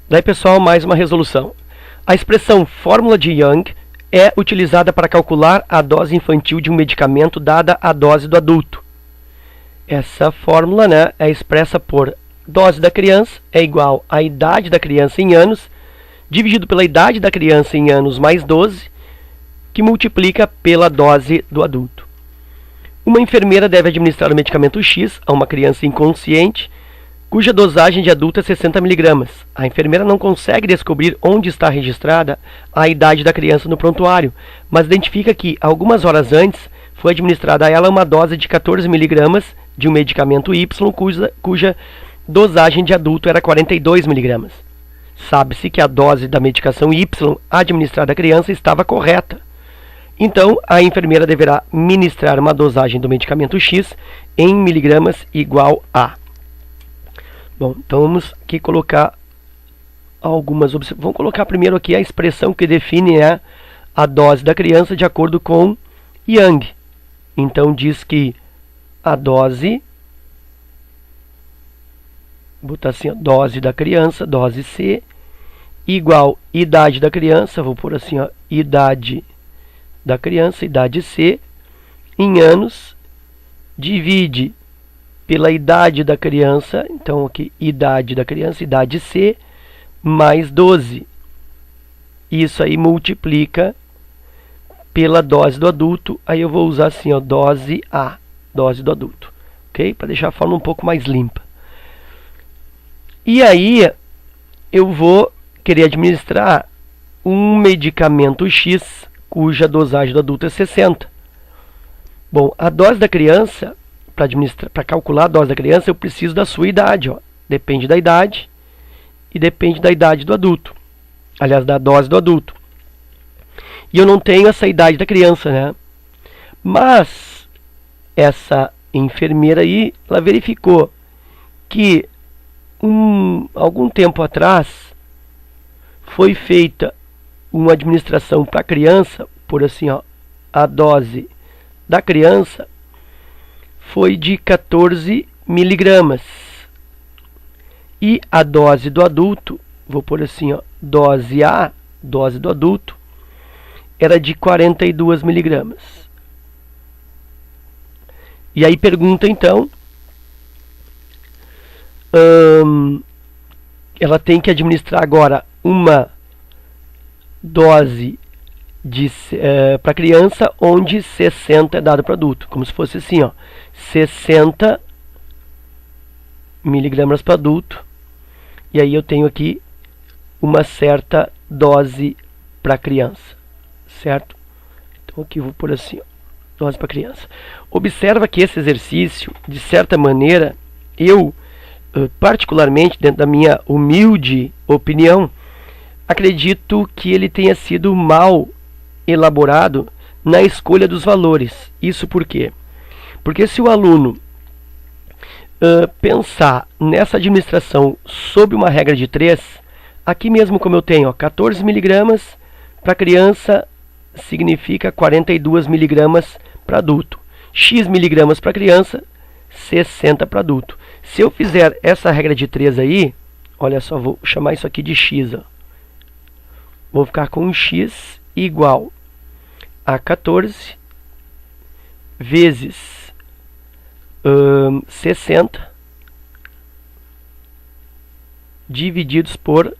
Daí, pessoal, mais uma resolução. A expressão fórmula de Young é utilizada para calcular a dose infantil de um medicamento dada a dose do adulto. Essa fórmula, né, é expressa por dose da criança é igual à idade da criança em anos, dividido pela idade da criança em anos mais 12, que multiplica pela dose do adulto. Uma enfermeira deve administrar o medicamento X a uma criança inconsciente, cuja dosagem de adulto é 60 mg. A enfermeira não consegue descobrir onde está registrada a idade da criança no prontuário, mas identifica que, algumas horas antes, foi administrada a ela uma dose de 14 mg de um medicamento Y, cuja dosagem de adulto era 42 mg. Sabe-se que a dose da medicação Y administrada à criança estava correta. Então, a enfermeira deverá ministrar uma dosagem do medicamento X em miligramas igual a... Bom, então vamos aqui colocar algumas observações. Vamos colocar primeiro aqui a expressão que define a dose da criança de acordo com Young. Então diz que a dose, vou botar assim, dose da criança, dose C, igual idade da criança, vou pôr assim, ó, idade da criança, idade C, em anos, divide pela idade da criança, então aqui, idade da criança, idade C, mais 12. Isso aí multiplica pela dose do adulto, aí eu vou usar assim, ó, dose A, dose do adulto, ok? Para deixar a forma um pouco mais limpa. E aí, eu vou querer administrar um medicamento X, cuja dosagem do adulto é 60. Bom, a dose da criança, para calcular a dose da criança, eu preciso da sua idade, ó. Depende da idade e depende da idade do adulto. Aliás, da dose do adulto. E eu não tenho essa idade da criança, né? Mas essa enfermeira aí, ela verificou que algum tempo atrás foi feita uma administração para a criança, por assim, ó, a dose da criança foi de 14 mg. E a dose do adulto, vou pôr assim, ó, dose A, dose do adulto, era de 42 mg. E aí pergunta então, ela tem que administrar agora uma dose para criança onde 60 é dado para adulto, como se fosse assim, ó, 60 mg para adulto, e aí eu tenho aqui uma certa dose para criança, certo? Então aqui eu vou pôr assim, ó, dose para criança. Observa que esse exercício, de certa maneira, eu particularmente, dentro da minha humilde opinião, acredito que ele tenha sido mal elaborado na escolha dos valores. Isso por quê? Porque se o aluno pensar nessa administração sob uma regra de 3, aqui mesmo como eu tenho, ó, 14 mg para criança significa 42 mg para adulto. X miligramas para criança, 60 para adulto. Se eu fizer essa regra de 3 aí, olha só, vou chamar isso aqui de X, ó. Vou ficar com X igual a 14 vezes 60 divididos por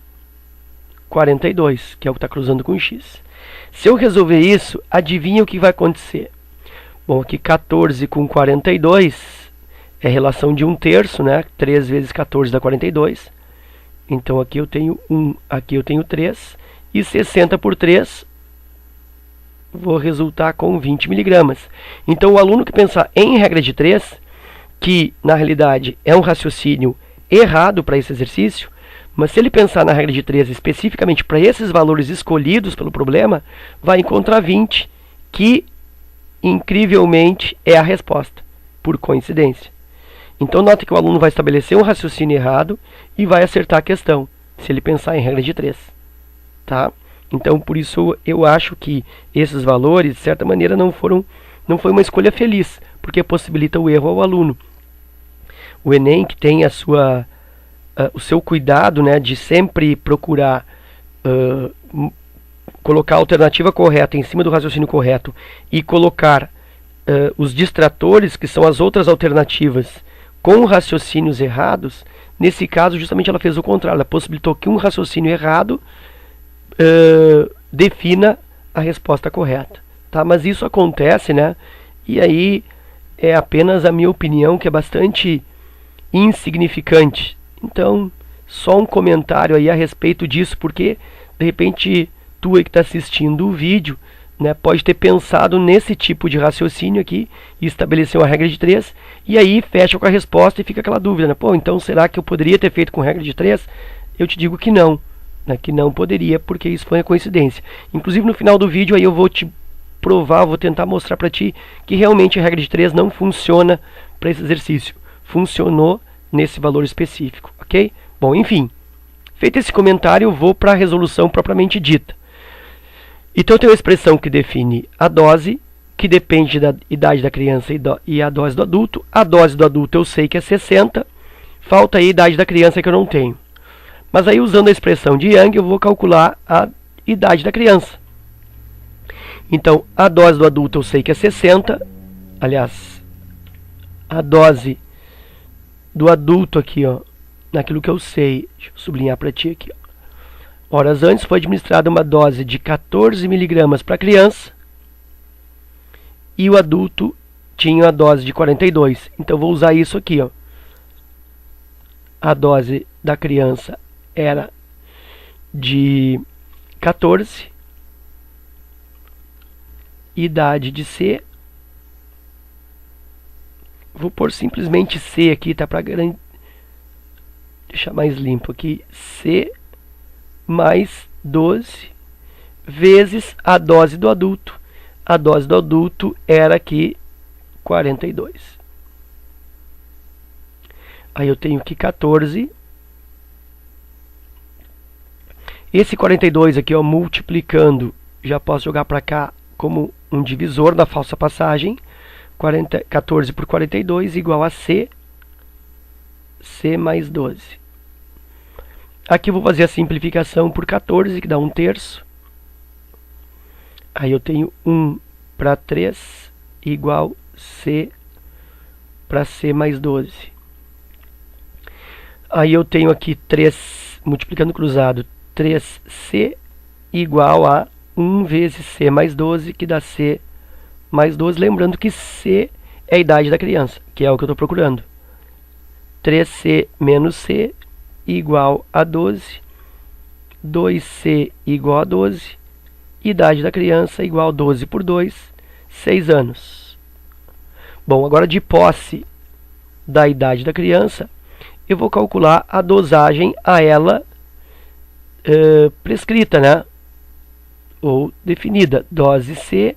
42, que é o que está cruzando com X. Se eu resolver isso, adivinha o que vai acontecer? Bom, aqui 14 com 42 é relação de 1/3, né? 3 vezes 14 dá 42. Então aqui eu tenho 1, aqui eu tenho 3. E 60 por 3 vou resultar com 20 mg. Então o aluno que pensar em regra de 3, que na realidade é um raciocínio errado para esse exercício, mas se ele pensar na regra de 3 especificamente para esses valores escolhidos pelo problema, vai encontrar 20, que incrivelmente é a resposta, por coincidência. Então note que o aluno vai estabelecer um raciocínio errado e vai acertar a questão, se ele pensar em regra de 3. Tá? Então por isso eu acho que esses valores, de certa maneira, não foi uma escolha feliz, porque possibilita o erro ao aluno. O Enem, que tem a sua o seu cuidado, né, de sempre procurar colocar a alternativa correta em cima do raciocínio correto e colocar os distratores, que são as outras alternativas, com raciocínios errados, nesse caso justamente ela fez o contrário, ela possibilitou que um raciocínio errado defina a resposta correta, tá? Mas isso acontece, né? E aí é apenas a minha opinião, que é bastante insignificante. Então, só um comentário aí a respeito disso, porque de repente tu aí que está assistindo o vídeo, né, pode ter pensado nesse tipo de raciocínio aqui e estabeleceu a regra de 3, e aí fecha com a resposta e fica aquela dúvida, né? Pô, então será que eu poderia ter feito com regra de 3? Eu te digo que não, né, que não poderia, porque isso foi uma coincidência. Inclusive no final do vídeo aí eu vou te provar, vou tentar mostrar para ti que realmente a regra de 3 não funciona para esse exercício. Funcionou nesse valor específico, ok? Bom, enfim, feito esse comentário, eu vou para a resolução propriamente dita. Então eu tenho a expressão que define a dose, que depende da idade da criança e a dose do adulto. A dose do adulto eu sei que é 60, falta aí a idade da criança que eu não tenho. Mas aí usando a expressão de Young eu vou calcular a idade da criança. Então a dose do adulto eu sei que é 60, aliás, a dose do adulto aqui, ó, naquilo que eu sei, deixa eu sublinhar para ti aqui, ó. Horas antes foi administrada uma dose de 14 mg para a criança e o adulto tinha a dose de 42. Então vou usar isso aqui, ó. A dose da criança era de 14, idade de C. Vou pôr simplesmente C aqui, tá, para deixar mais limpo aqui. C mais 12 vezes a dose do adulto. A dose do adulto era aqui 42. Aí eu tenho aqui 14. Esse 42 aqui, ó, multiplicando, já posso jogar para cá como um divisor da falsa passagem. 14 por 42 igual a C mais 12. Aqui eu vou fazer a simplificação por 14, que dá 1/3. Aí eu tenho 1 para 3 igual C para C mais 12. Aí eu tenho aqui 3, multiplicando cruzado, 3C igual a 1 vezes C mais 12, que dá C mais 12. Lembrando que C é a idade da criança, que é o que eu estou procurando. 3C menos C igual a 12, 2C igual a 12, idade da criança igual a 12 por 2, 6 anos. Bom, agora de posse da idade da criança, eu vou calcular a dosagem a ela prescrita, né? Ou definida. Dose C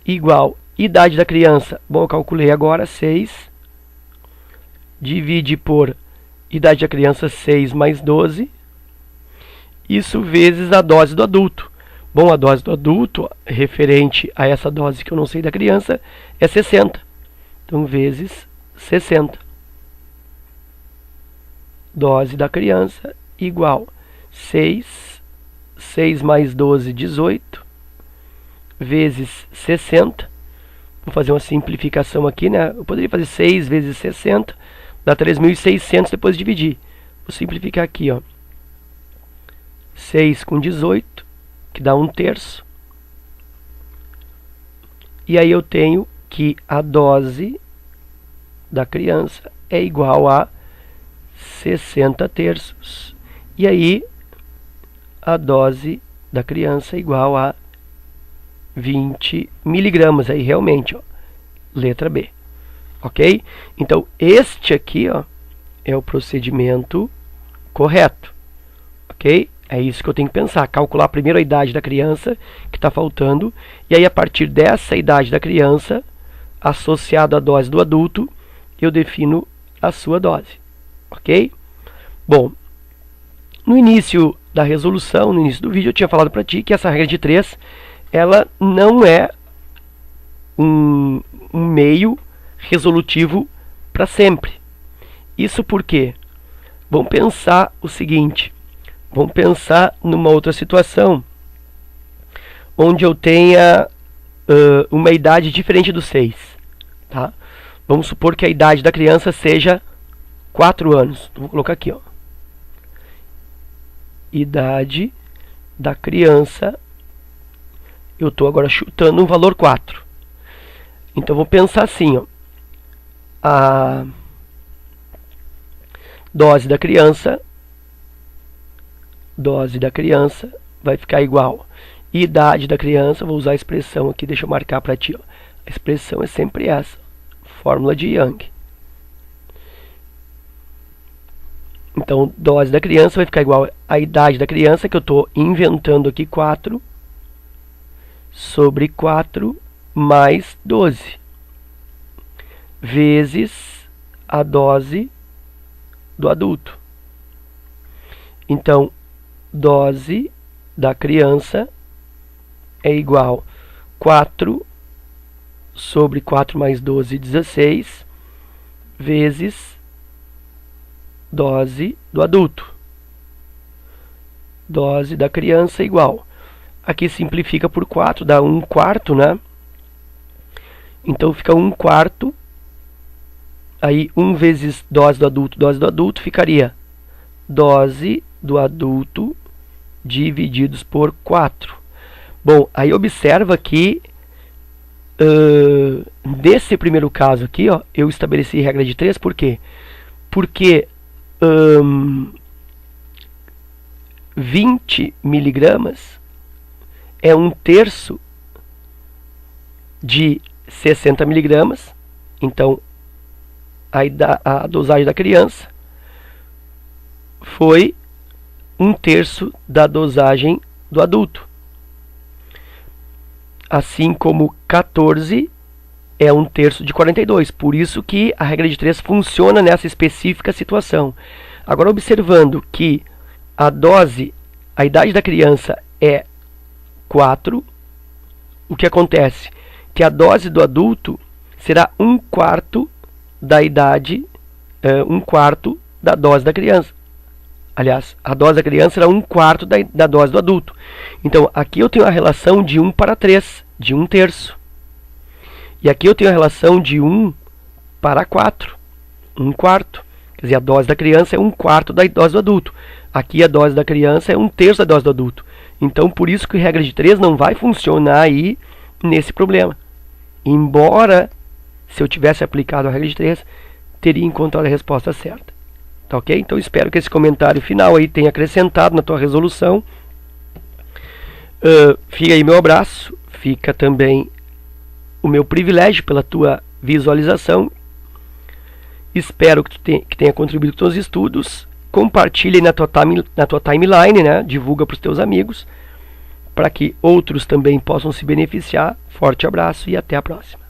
igual idade da criança. Bom, eu calculei agora 6, divide por idade da criança 6 mais 12, isso vezes a dose do adulto. Bom, a dose do adulto, referente a essa dose que eu não sei da criança, é 60. Então, vezes 60. Dose da criança igual 6 mais 12, 18, vezes 60. Vou fazer uma simplificação aqui, né? Eu poderia fazer 6 vezes 60, dá 3.600 depois de dividir. Vou simplificar aqui, ó. 6 com 18, que dá 1/3. E aí eu tenho que a dose da criança é igual a 60 terços. E aí a dose da criança é igual a 20 miligramas. Aí realmente, ó, letra B. Ok? Então este aqui, ó, é o procedimento correto. Ok? É isso que eu tenho que pensar. Calcular primeiro a idade da criança que está faltando. E aí a partir dessa idade da criança, associado à dose do adulto, eu defino a sua dose. Ok? Bom, no início da resolução, no início do vídeo, eu tinha falado para ti que essa regra de 3, ela não é um meio resolutivo para sempre. Isso porque Vamos pensar o seguinte. Vamos pensar numa outra situação onde eu tenha uma idade diferente do 6. Tá? Vamos supor que a idade da criança seja 4 anos. Então, vou colocar aqui, ó. Idade da criança. Eu estou agora chutando um valor 4. Então, vou pensar assim, ó. A dose da criança vai ficar igual. Idade da criança, vou usar a expressão aqui, deixa eu marcar para ti, ó. A expressão é sempre essa, fórmula de Young. Então, dose da criança vai ficar igual a idade da criança, que eu estou inventando aqui, 4, sobre 4 mais 12, vezes a dose do adulto. Então, dose da criança é igual a 4 sobre 4 mais 12, 16, vezes dose do adulto. Dose da criança é igual. Aqui simplifica por 4, dá 1/4, né? Então fica 1/4. Aí 1 vezes dose do adulto ficaria dose do adulto divididos por 4. Bom, aí observa que nesse primeiro caso aqui, ó, eu estabeleci regra de 3, por quê? Porque 20 miligramas é 1/3 de 60 miligramas. Então, a dosagem da criança foi 1/3 da dosagem do adulto. Assim como 14 é 1/3 de 42. Por isso que a regra de 3 funciona nessa específica situação. Agora, observando que a idade da criança é 4, o que acontece? Que a dose do adulto será 1/4 da idade, 1/4 da dose da criança. Aliás, a dose da criança será 1/4 da dose do adulto. Então, aqui eu tenho a relação de 1/3, de 1/3. E aqui eu tenho a relação de 1/4, 1/4. Quer dizer, a dose da criança é 1/4 da dose do adulto. Aqui a dose da criança é 1/3 da dose do adulto. Então, por isso que a regra de 3 não vai funcionar aí nesse problema. Embora, se eu tivesse aplicado a regra de 3, teria encontrado a resposta certa. Tá ok? Então, espero que esse comentário final aí tenha acrescentado na tua resolução. Fica aí meu abraço. Fica também o meu privilégio pela tua visualização. Espero que tenha contribuído com os teus estudos. Compartilhe na tua timeline, né? Divulga para os teus amigos, para que outros também possam se beneficiar. Forte abraço e até a próxima.